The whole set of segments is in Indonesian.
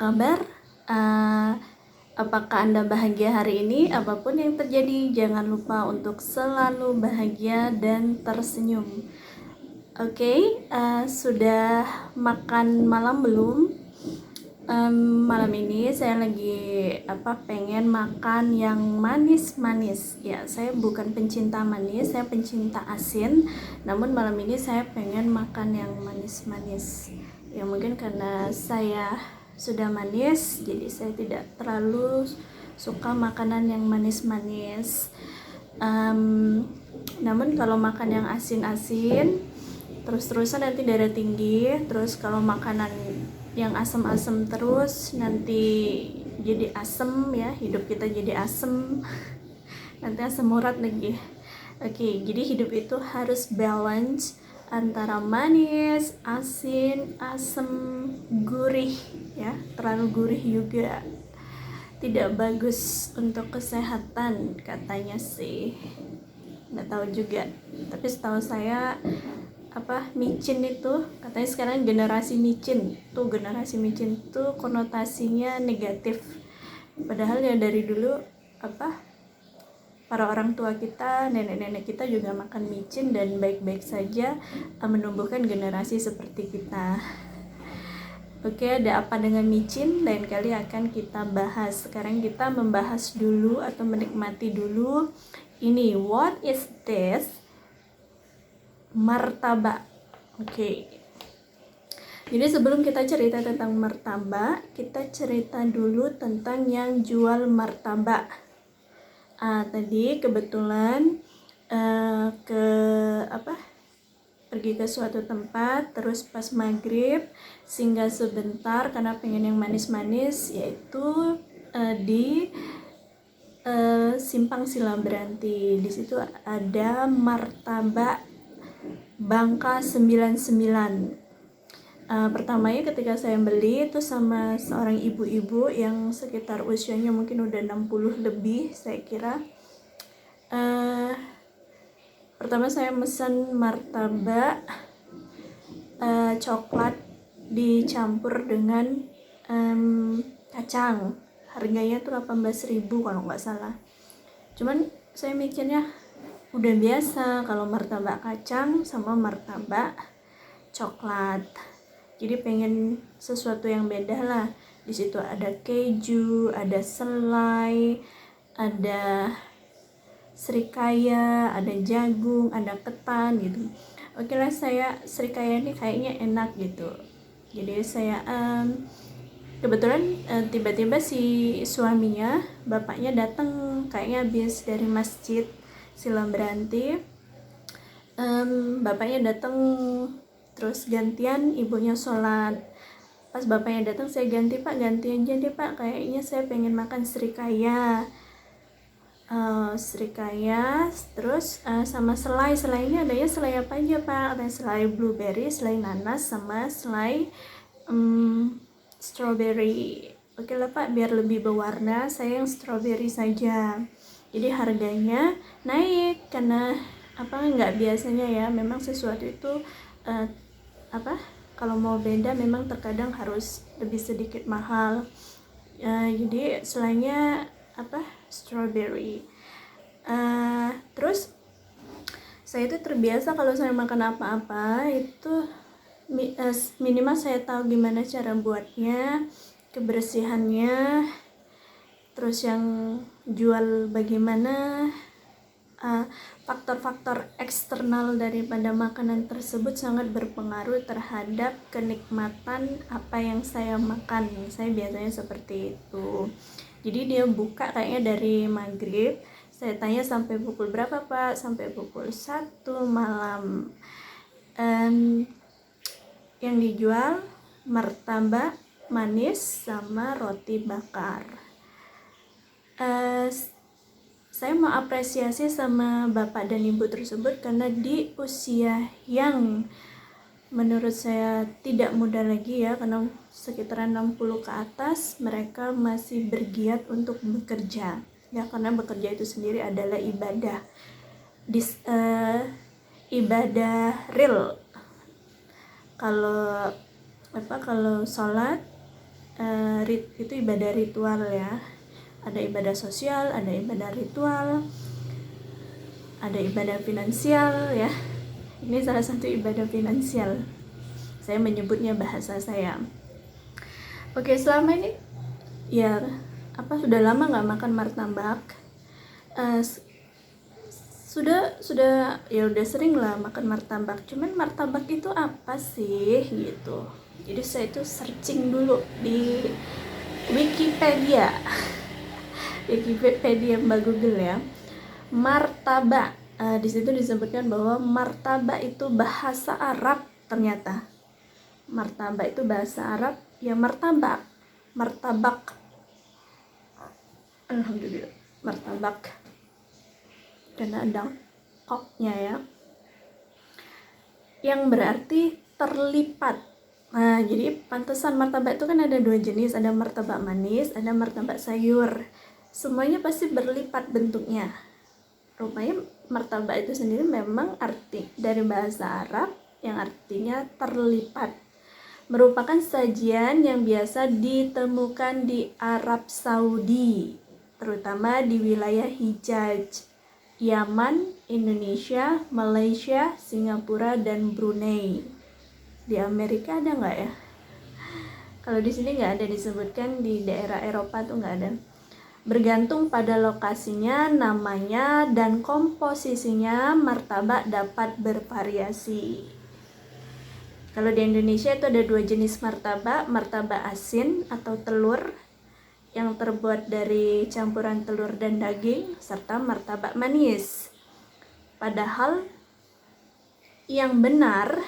kabar? Uh, Apakah Anda bahagia hari ini? Apapun yang terjadi, jangan lupa untuk selalu bahagia dan tersenyum. Oke, sudah makan malam belum? Malam ini saya lagi pengen makan yang manis-manis. Ya, saya bukan pencinta manis, saya pencinta asin. Namun malam ini saya pengen makan yang manis-manis. Ya mungkin karena saya sudah manis, jadi saya tidak terlalu suka makanan yang manis-manis. Namun kalau makan yang asin-asin terus-terusan nanti darah tinggi. Terus kalau makanan yang asam-asam terus nanti jadi asam ya, hidup kita jadi asam. Nanti asam urat lagi. Oke, jadi hidup itu harus balance antara manis, asin, asam, gurih ya. Terlalu gurih juga tidak bagus untuk kesehatan katanya sih. Nggak tahu juga, tapi setahu saya micin itu katanya sekarang generasi micin tuh konotasinya negatif, padahal ya dari dulu para orang tua kita, nenek-nenek kita juga makan micin dan baik-baik saja menumbuhkan generasi seperti kita. Oke, ada apa dengan micin? Lain kali akan kita bahas. Sekarang kita membahas dulu atau menikmati dulu ini. What is this? Martabak. Oke. Jadi sebelum kita cerita tentang martabak, kita cerita dulu tentang yang jual martabak. Tadi kebetulan pergi ke suatu tempat, terus pas maghrib singgah sebentar karena pengen yang manis-manis, yaitu di Simpang Silamberanti. Di situ ada martabak Bangka 99. Pertamanya ketika saya beli itu sama seorang ibu-ibu yang sekitar usianya mungkin udah 60 lebih saya kira. Pertama saya pesan martabak coklat dicampur dengan kacang. Harganya tuh 18.000 kalau nggak salah. Cuman saya mikirnya udah biasa kalau martabak kacang sama martabak coklat. Jadi pengen sesuatu yang beda lah. Di situ ada keju, ada selai, ada serikaya, ada jagung, ada ketan gitu. Oke lah, saya serikaya ini kayaknya enak gitu. Jadi saya kebetulan tiba-tiba si suaminya, bapaknya datang kayaknya habis dari masjid Silamberanti. Bapaknya datang, terus gantian ibunya sholat. Pas bapaknya datang saya ganti, Pak ganti aja deh Pak, kayaknya saya pengen makan serikaya. Terus sama selai. Selainya adanya selai apa aja Pak? Ada selai blueberry, selai nanas, sama selai strawberry. Oke lah Pak, biar lebih berwarna saya yang strawberry saja. Jadi harganya naik karena nggak biasanya ya. Memang sesuatu itu kalau mau beda memang terkadang harus lebih sedikit mahal. Jadi selainnya strawberry. Terus saya itu terbiasa kalau saya makan apa-apa itu minimal saya tahu gimana cara buatnya, kebersihannya, terus yang jual bagaimana. Faktor-faktor eksternal daripada makanan tersebut sangat berpengaruh terhadap kenikmatan apa yang saya makan. Saya biasanya seperti itu. Jadi dia buka kayaknya dari maghrib. Saya tanya sampai pukul berapa Pak? Sampai pukul 1 malam. Yang dijual martabak manis sama roti bakar. Saya mau apresiasi sama bapak dan ibu tersebut karena di usia yang menurut saya tidak muda lagi ya, karena sekitaran 60 ke atas, mereka masih bergiat untuk bekerja ya, karena bekerja itu sendiri adalah ibadah. Ibadah real. Kalau sholat itu ibadah ritual ya. Ada ibadah sosial, ada ibadah ritual, ada ibadah finansial ya. Ini salah satu ibadah finansial. Saya menyebutnya bahasa saya. Oke, selama ini ya sudah lama nggak makan martabak. Sudah ya udah sering lah makan martabak. Cuman martabak itu apa sih gitu. Jadi saya itu searching dulu di Wikipedia. Wikipedia Mbak Google ya. Martabak. Di situ disebutkan bahwa martabak itu bahasa Arab ternyata. Martabak itu bahasa Arab ya, martabak. Alhamdulillah, martabak. Karena ada koknya ya. Yang berarti terlipat. Nah, jadi pantesan martabak itu kan ada 2 jenis, ada martabak manis, ada martabak sayur. Semuanya pasti berlipat bentuknya. Rupanya martabak itu sendiri memang arti dari bahasa Arab yang artinya terlipat. Merupakan sajian yang biasa ditemukan di Arab Saudi, terutama di wilayah Hijaz, Yaman, Indonesia, Malaysia, Singapura, dan Brunei. Di Amerika ada nggak ya? Kalau di sini nggak ada disebutkan, di daerah Eropa tuh nggak ada. Bergantung pada lokasinya, namanya, dan komposisinya, martabak dapat bervariasi. Kalau di Indonesia itu ada 2 jenis martabak, martabak asin atau telur yang terbuat dari campuran telur dan daging, serta martabak manis. Padahal yang benar,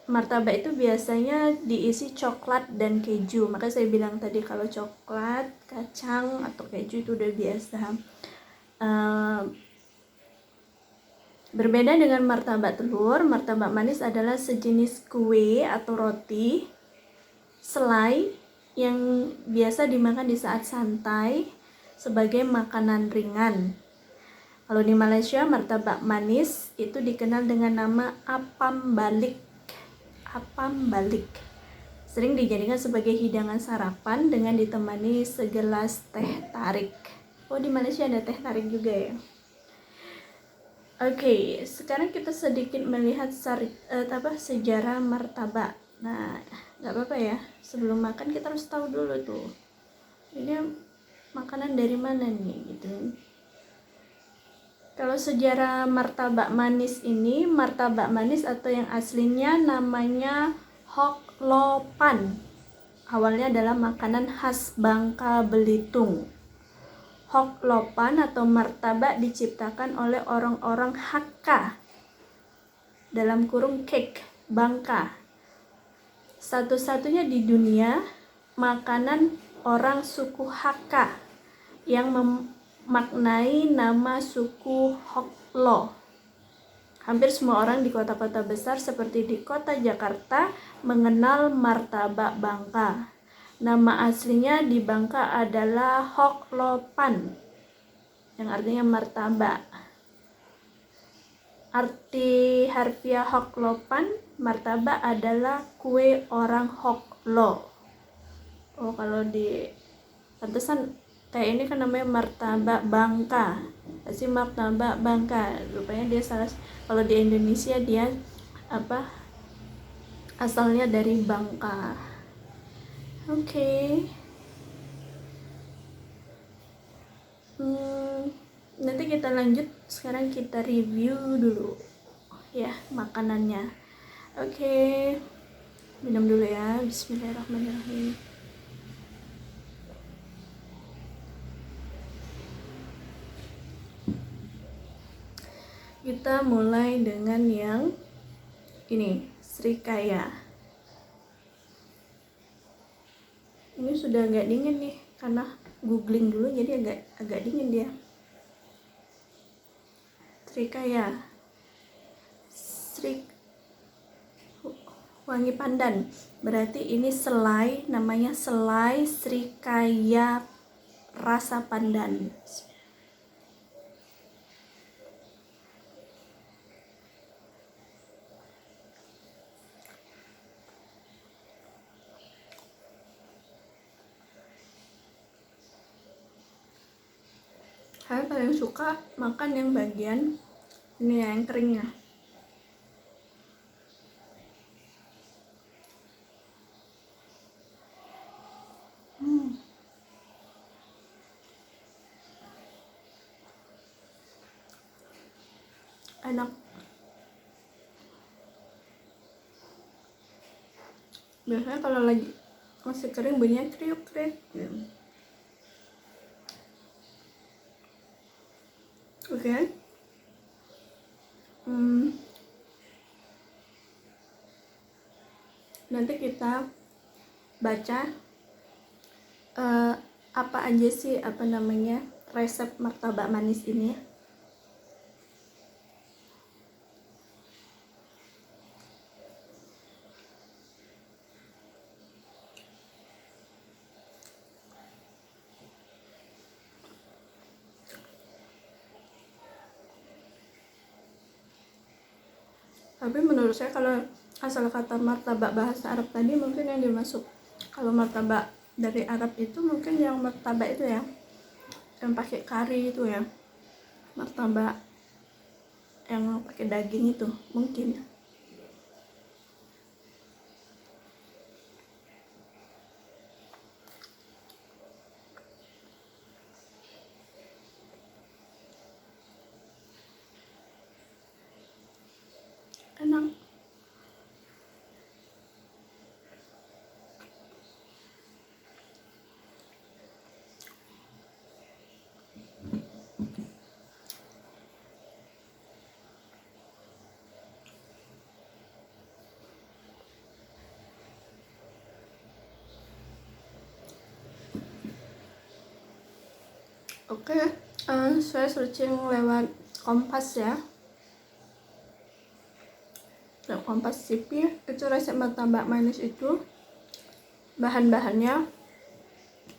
martabak itu biasanya diisi coklat dan keju. Makanya saya bilang tadi kalau coklat, kacang, atau keju itu udah biasa. Berbeda dengan martabak telur, martabak manis adalah sejenis kue atau roti selai yang biasa dimakan di saat santai sebagai makanan ringan. Kalau di Malaysia, martabak manis itu dikenal dengan nama apam balik. Apam balik sering dijadikan sebagai hidangan sarapan dengan ditemani segelas teh tarik. Oh, di Malaysia ada teh tarik juga ya. Oke, sekarang kita sedikit melihat sejarah martabak. Nah, nggak apa-apa ya, sebelum makan kita harus tahu dulu tuh, ini makanan dari mana nih gitu. Kalau sejarah martabak manis ini, martabak manis atau yang aslinya namanya Hok Lopan. Awalnya adalah makanan khas Bangka Belitung. Hok Lopan atau martabak diciptakan oleh orang-orang Hakka dalam kurung cake Bangka. Satu-satunya di dunia makanan orang suku Hakka yang memaknai nama suku Hoklo. Hampir semua orang di kota-kota besar seperti di kota Jakarta mengenal martabak Bangka. Nama aslinya di Bangka adalah Hok Lopan, yang artinya martabak. Arti harfiah Hok Lopan, martabak adalah kue orang Hoklo. Oh, kalau di pantesan kayak ini kan namanya martabak Bangka. Pasti martabak Bangka. Rupanya dia salah. Kalau di Indonesia dia asalnya dari Bangka. Oke. Nanti kita lanjut. Sekarang kita review dulu ya makanannya. Oke. Minum dulu ya. Bismillahirrahmanirrahim. Kita mulai dengan yang ini, Srikaya. Ini sudah agak dingin nih karena googling dulu, jadi agak dingin dia. Srikaya, wangi pandan, berarti ini selai, namanya selai Srikaya rasa pandan. Saya paling suka makan yang bagian ini ya, yang keringnya. Enak. Biasanya kalau lagi masih kering bunyinya kriuk-kriuk gitu. Oke. Nanti kita baca apa aja sih resep martabak manis ini. Tapi menurut saya kalau asal kata martabak bahasa Arab tadi mungkin yang dimasuk, kalau martabak dari Arab itu mungkin yang martabak itu ya, yang pakai kari itu ya, martabak yang pakai daging itu mungkin. Enak. Oke, saya searching lewat Kompas ya. Kompas TV itu resep martabak manis itu bahan-bahannya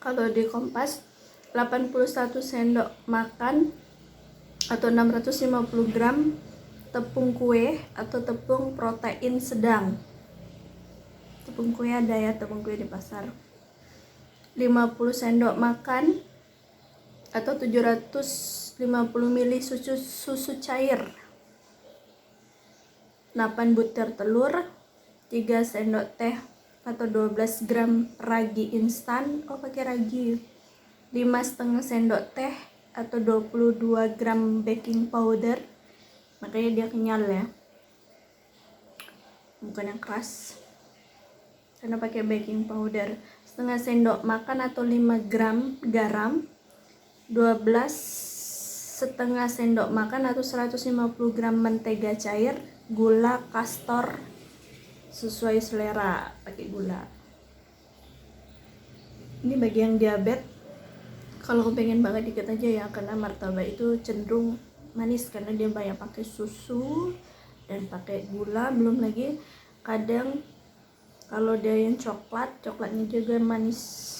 kalau di Kompas 81 sendok makan atau 650 gram tepung kue atau tepung protein sedang. Tepung kue ada ya, tepung kue di pasar. 50 sendok makan atau 750 ml susu cair. 8 butir telur, 3 sendok teh atau 12 gram ragi instan, pakai ragi. 5,5 sendok teh atau 22 gram baking powder, makanya dia kenyal ya, bukan yang keras karena pakai baking powder. Setengah sendok makan atau 5 gram garam, 12,5 sendok makan atau 150 gram mentega cair, gula kastor sesuai selera, pakai gula. Ini bagi yang diabetes, kalau pengen banget dikit aja ya, karena martabak itu cenderung manis karena dia banyak pakai susu dan pakai gula. Belum lagi kadang kalau dia yang coklatnya juga manis.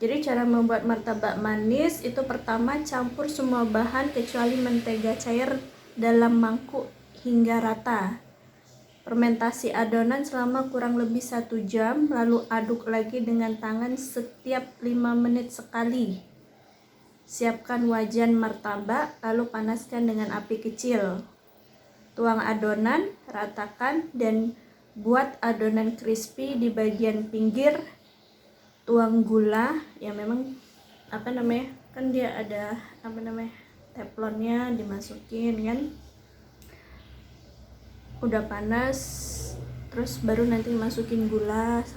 Jadi cara membuat martabak manis itu pertama campur semua bahan kecuali mentega cair dalam mangkuk hingga rata. Fermentasi adonan selama kurang lebih 1 jam, lalu aduk lagi dengan tangan setiap 5 menit sekali. Siapkan wajan martabak, lalu panaskan dengan api kecil. Tuang adonan, ratakan dan buat adonan crispy di bagian pinggir. Tuang gula, ya memang kan dia ada teflonnya, dimasukin kan. Udah panas, terus baru nanti masukin gula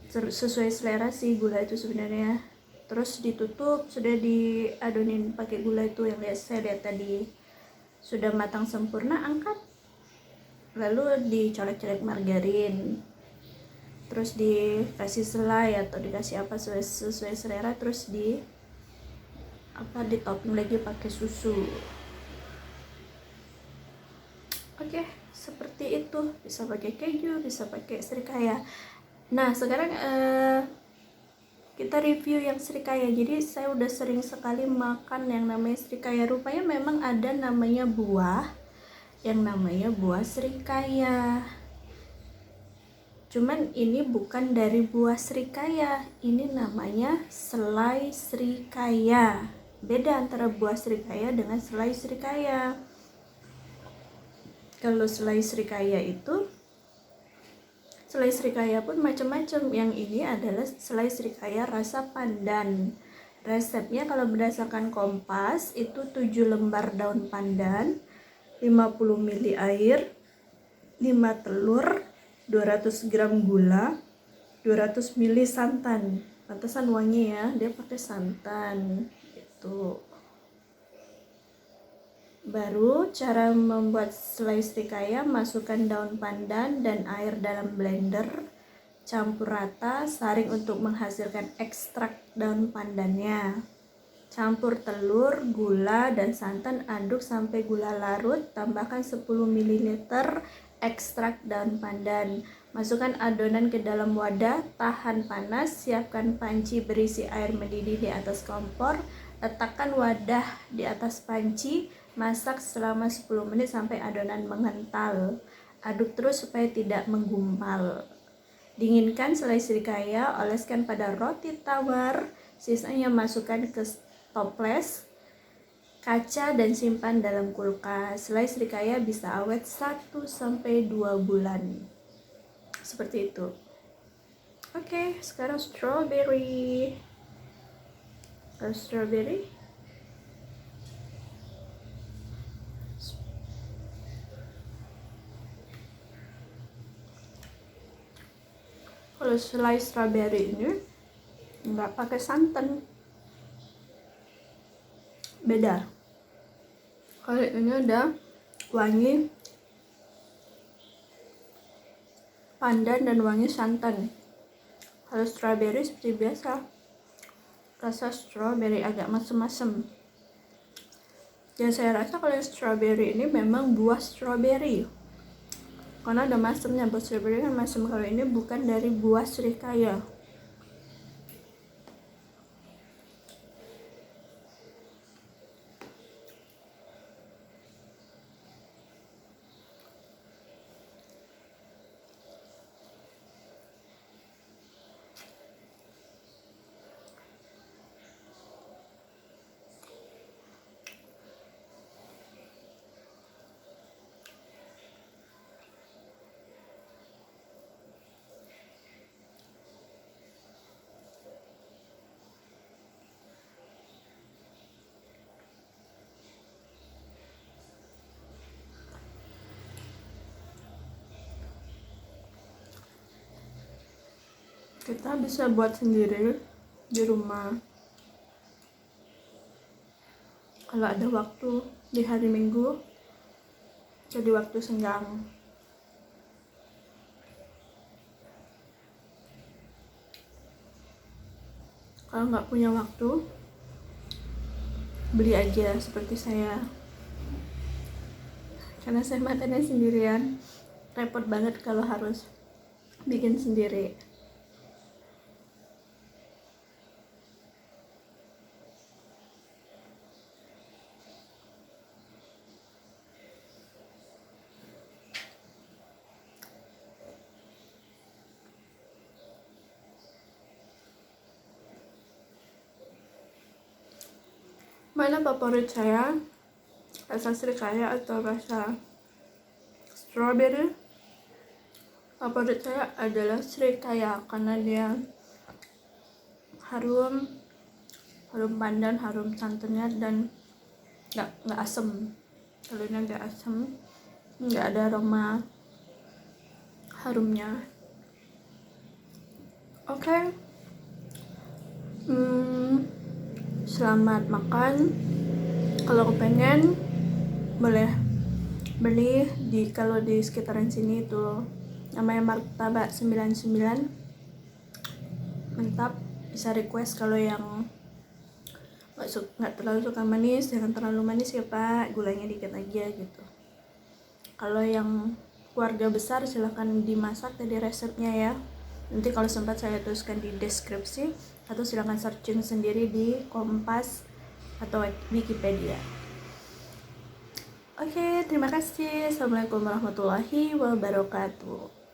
sesuai selera sih gula itu sebenarnya. Terus ditutup, sudah diadonin pakai gula itu yang saya lihat tadi sudah matang sempurna, angkat, lalu dicolek-colek margarin, terus dikasih selai atau dikasih apa sesuai selera, terus ditopping lagi pakai susu. Oke, seperti itu. Bisa pakai keju, bisa pakai srikaya. Nah, sekarang kita review yang srikaya. Jadi saya udah sering sekali makan yang namanya srikaya. Rupanya memang ada namanya buah yang namanya buah srikaya. Cuman ini bukan dari buah srikaya, ini namanya selai srikaya. Beda antara buah srikaya dengan selai srikaya. Kalau selai srikaya pun macam-macam. Yang ini adalah selai srikaya rasa pandan. Resepnya kalau berdasarkan Kompas itu 7 lembar daun pandan, 50 ml air, 5 telur, 200 gram gula, 200 ml santan. Pantesan wangi ya, dia pakai santan gitu. Baru cara membuat selai srikaya, masukkan daun pandan dan air dalam blender, campur rata, saring untuk menghasilkan ekstrak daun pandannya. Campur telur, gula, dan santan, aduk sampai gula larut, tambahkan 10 ml ekstrak daun pandan. Masukkan adonan ke dalam wadah, tahan panas, siapkan panci berisi air mendidih di atas kompor, letakkan wadah di atas panci, masak selama 10 menit sampai adonan mengental. Aduk terus supaya tidak menggumpal. Dinginkan selai srikaya, oleskan pada roti tawar, sisanya masukkan ke toples kaca dan simpan dalam kulkas. Selai srikaya bisa awet 1-2 bulan. Seperti itu. Oke, sekarang strawberry. Kalau selai strawberry ini nggak pakai santan, beda. Kalau ini ada wangi pandan dan wangi santan. Kalau strawberry seperti biasa, rasa strawberry agak masam-masam. Dan saya rasa kalau strawberry ini memang buah strawberry, karena ada masamnya. Buah strawberry kan masam. Kalau ini bukan dari buah srikaya. Kita bisa buat sendiri di rumah kalau ada waktu di hari Minggu, jadi waktu senggang. Kalau nggak punya waktu, beli aja seperti saya. Karena saya makannya sendirian, repot banget kalau harus bikin sendiri. Mana favorit saya? Rasa srikaya atau rasa strawberry? Favorit saya adalah srikaya karena dia harum pandan, harum santannya, dan nggak asem. Kalau ini nggak asem, nggak ada aroma harumnya. Oke. Selamat makan. Kalau kepengen boleh beli kalau di sekitaran sini itu namanya Martabak 99. Mantap. Bisa request kalau yang nggak terlalu suka manis, jangan terlalu manis ya Pak, gulanya dikit aja gitu. Kalau yang keluarga besar silahkan dimasak tadi resepnya ya. Nanti kalau sempat saya tuliskan di deskripsi, atau silahkan searching sendiri di Kompas atau Wikipedia. Oke, terima kasih. Assalamualaikum warahmatullahi wabarakatuh.